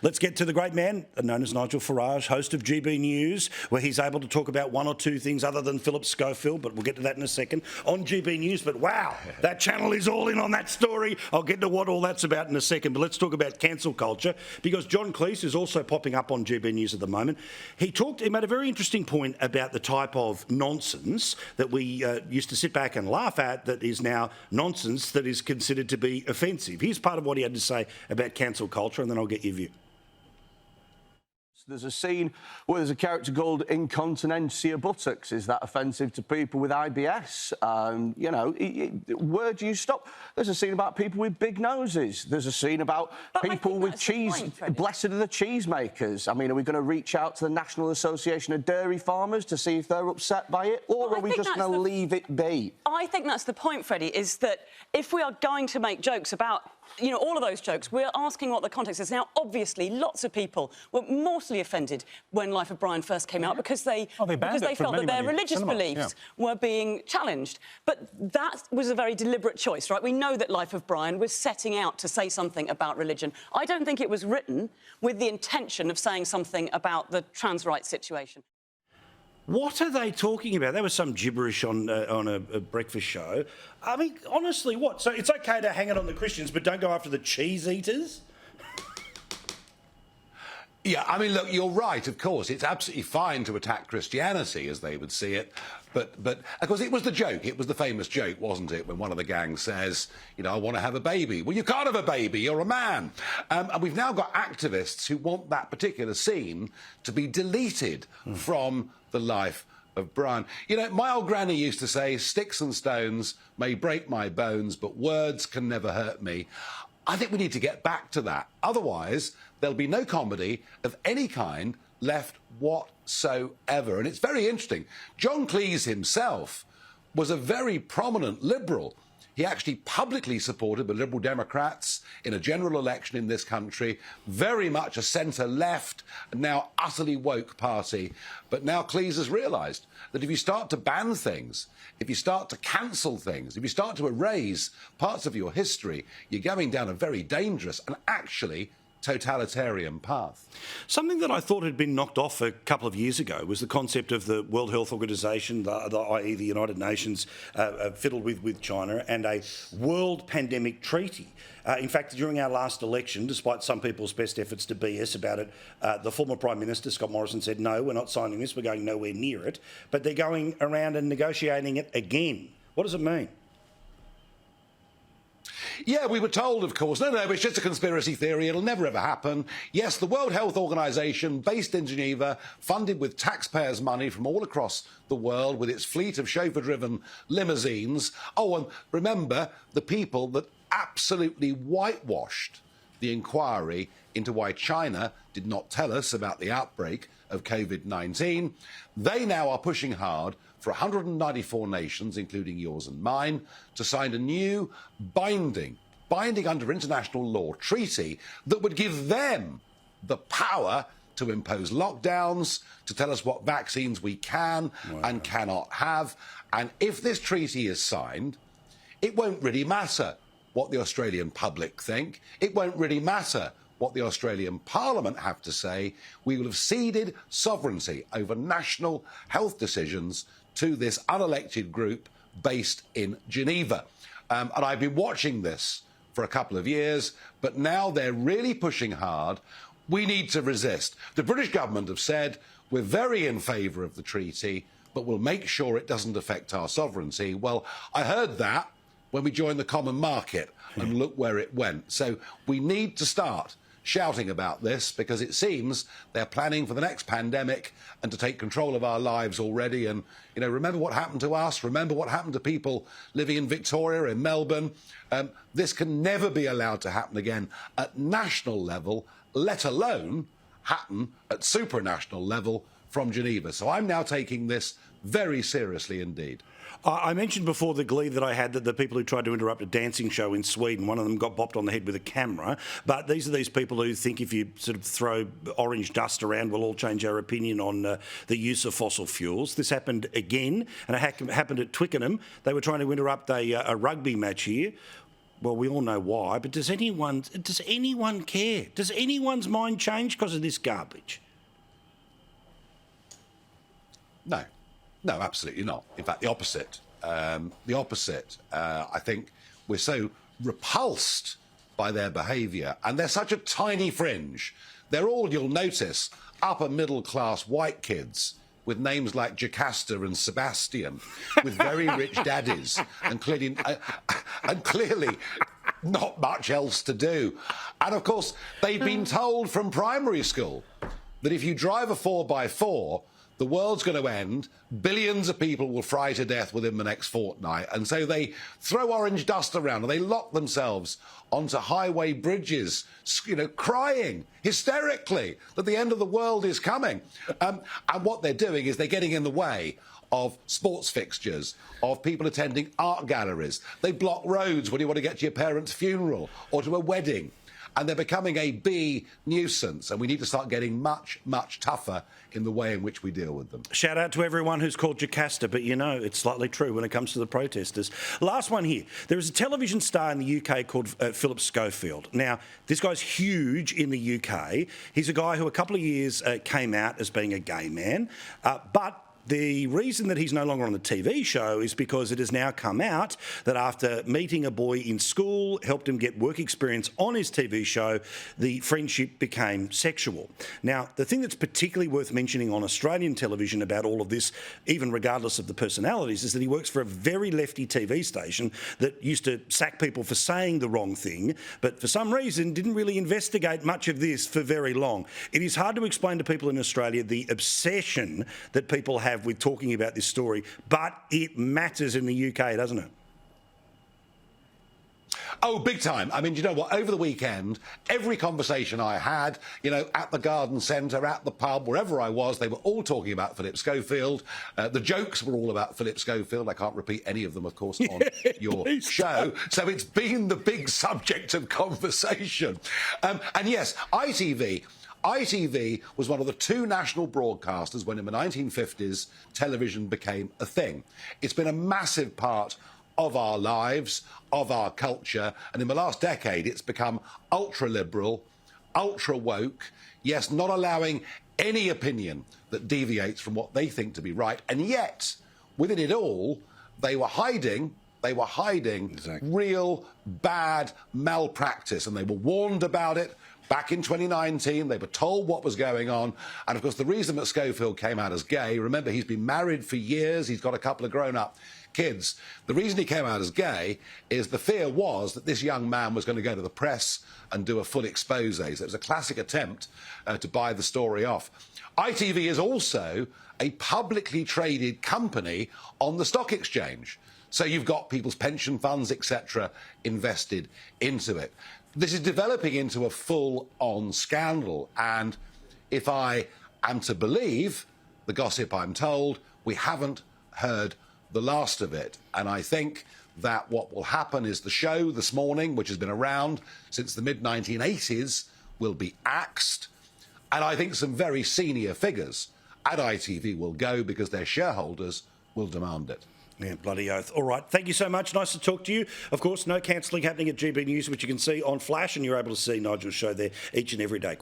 Let's get to the great man, known as Nigel Farage, host of GB News, where he's able to talk about one or two things other than Philip Schofield, but we'll get to that in a second, on GB News. But wow, that channel is all in on that story. I'll get to what all that's about in a second, but let's talk about cancel culture, because John Cleese is also popping up on GB News at the moment. He made a very interesting point about the type of nonsense that we used to sit back and laugh at that is now nonsense that is considered to be offensive. Here's part of what he had to say about cancel culture, and then I'll get your view. There's a scene where there's a character called Incontinentia Buttocks. Is that offensive to people with IBS? You know, where do you stop? There's a scene about people with big noses. There's a scene about people with cheese. Blessed are the cheesemakers. I mean, are we going to reach out to the National Association of Dairy Farmers to see if they're upset by it? Or are we just going to leave it be? I think that's the point, Freddie, is that if we are going to make jokes about, you know, all of those jokes, we're asking what the context is. Now, obviously, lots of people were mortally offended when Life of Brian first came out because they felt that their religious beliefs were being challenged. But that was a very deliberate choice, right? We know that Life of Brian was setting out to say something about religion. I don't think it was written with the intention of saying something about the trans rights situation. What are they talking about? There was some gibberish on a breakfast show. I mean, honestly, what? So it's okay to hang it on the Christians, but don't go after the cheese eaters? Yeah, I mean, look, you're right, of course. It's absolutely fine to attack Christianity, as they would see it. But of course, it was the joke. It was the famous joke, wasn't it, when one of the gang says, you know, I want to have a baby. Well, you can't have a baby. You're a man. And we've now got activists who want that particular scene to be deleted from the Life of Brian. You know, my old granny used to say, sticks and stones may break my bones, but words can never hurt me. I think we need to get back to that. Otherwise, there'll be no comedy of any kind left whatsoever. And it's very interesting. John Cleese himself was a very prominent Liberal. He actually publicly supported the Liberal Democrats in a general election in this country, very much a centre-left, now utterly woke party. But now Cleese has realised that if you start to ban things, if you start to cancel things, if you start to erase parts of your history, you're going down a very dangerous and actually totalitarian path. Something that I thought had been knocked off a couple of years ago was the concept of the World Health Organization, i.e. the United Nations, fiddled with China, and a world pandemic treaty. In fact, during our last election, despite some people's best efforts to BS about it, the former Prime Minister, Scott Morrison, said, no, we're not signing this, we're going nowhere near it. But they're going around and negotiating it again. What does it mean? Yeah, we were told, of course, no, it's just a conspiracy theory. It'll never, ever happen. Yes, the World Health Organization, based in Geneva, funded with taxpayers' money from all across the world, with its fleet of chauffeur-driven limousines. Oh, and remember, the people that absolutely whitewashed the inquiry into why China did not tell us about the outbreak of COVID-19. They now are pushing hard for 194 nations, including yours and mine, to sign a new binding under international law treaty that would give them the power to impose lockdowns, to tell us what vaccines we can and cannot have. And if this treaty is signed, it won't really matter what the Australian public think. It won't really matter what the Australian Parliament have to say. We will have ceded sovereignty over national health decisions to this unelected group based in Geneva. And I've been watching this for a couple of years, but now they're really pushing hard. We need to resist. The British government have said, we're very in favour of the treaty, but we'll make sure it doesn't affect our sovereignty. Well, I heard that when we joined the common market, and look where it went. So we need to start shouting about this, because it seems they're planning for the next pandemic and to take control of our lives already. And, you know, remember what happened to us. Remember what happened to people living in Victoria, in Melbourne. This can never be allowed to happen again at national level, let alone happen at supranational level from Geneva. So I'm now taking this very seriously indeed. I mentioned before the glee that I had that the people who tried to interrupt a dancing show in Sweden, one of them got bopped on the head with a camera. But these are these people who think if you sort of throw orange dust around, we'll all change our opinion on the use of fossil fuels. This happened again, and it happened at Twickenham. They were trying to interrupt a rugby match here. Well, we all know why, but does anyone care? Does anyone's mind change because of this garbage? No, absolutely not. In fact, the opposite. I think we're so repulsed by their behaviour, and they're such a tiny fringe. They're all, you'll notice, upper middle class white kids with names like Jocasta and Sebastian, with very rich daddies, and clearly not much else to do. And of course, they've been told from primary school that if you drive a 4x4, the world's going to end, billions of people will fry to death within the next fortnight. And so they throw orange dust around and they lock themselves onto highway bridges, crying hysterically that the end of the world is coming. And what they're doing is they're getting in the way of sports fixtures, of people attending art galleries. They block roads when you want to get to your parents' funeral or to a wedding. And they're becoming a bee nuisance, and we need to start getting much, much tougher in the way in which we deal with them. Shout out to everyone who's called Jocasta, but it's slightly true when it comes to the protesters. Last one here. There is a television star in the UK called Philip Schofield. Now, this guy's huge in the UK. He's a guy who a couple of years came out as being a gay man, but the reason that he's no longer on the TV show is because it has now come out that after meeting a boy in school, helped him get work experience on his TV show, the friendship became sexual. Now, the thing that's particularly worth mentioning on Australian television about all of this, even regardless of the personalities, is that he works for a very lefty TV station that used to sack people for saying the wrong thing, but for some reason didn't really investigate much of this for very long. It is hard to explain to people in Australia the obsession that people have with talking about this story, but it matters in the UK, doesn't it? Oh, big time. I mean, you know what? Over the weekend, every conversation I had, at the garden centre, at the pub, wherever I was, they were all talking about Philip Schofield. The jokes were all about Philip Schofield. I can't repeat any of them, of course, on your show. So it's been the big subject of conversation. And yes, ITV was one of the two national broadcasters when in the 1950s television became a thing. It's been a massive part of our lives, of our culture, and in the last decade it's become ultra-liberal, ultra-woke, yes, not allowing any opinion that deviates from what they think to be right, and yet, within it all, they were hiding exactly. Real bad malpractice, and they were warned about it. Back in 2019, they were told what was going on. And, of course, the reason that Schofield came out as gay, remember, he's been married for years. He's got a couple of grown-up kids. The reason he came out as gay is the fear was that this young man was going to go to the press and do a full expose. So it was a classic attempt to buy the story off. ITV is also a publicly traded company on the stock exchange. So you've got people's pension funds, etc., invested into it. This is developing into a full-on scandal, and if I am to believe the gossip I'm told, we haven't heard the last of it. And I think that what will happen is the show this morning, which has been around since the mid-1980s, will be axed, and I think some very senior figures at ITV will go because their shareholders will demand it. Yeah, bloody oath. All right, thank you so much. Nice to talk to you. Of course, no cancelling happening at GB News, which you can see on Flash, and you're able to see Nigel's show there each and every day.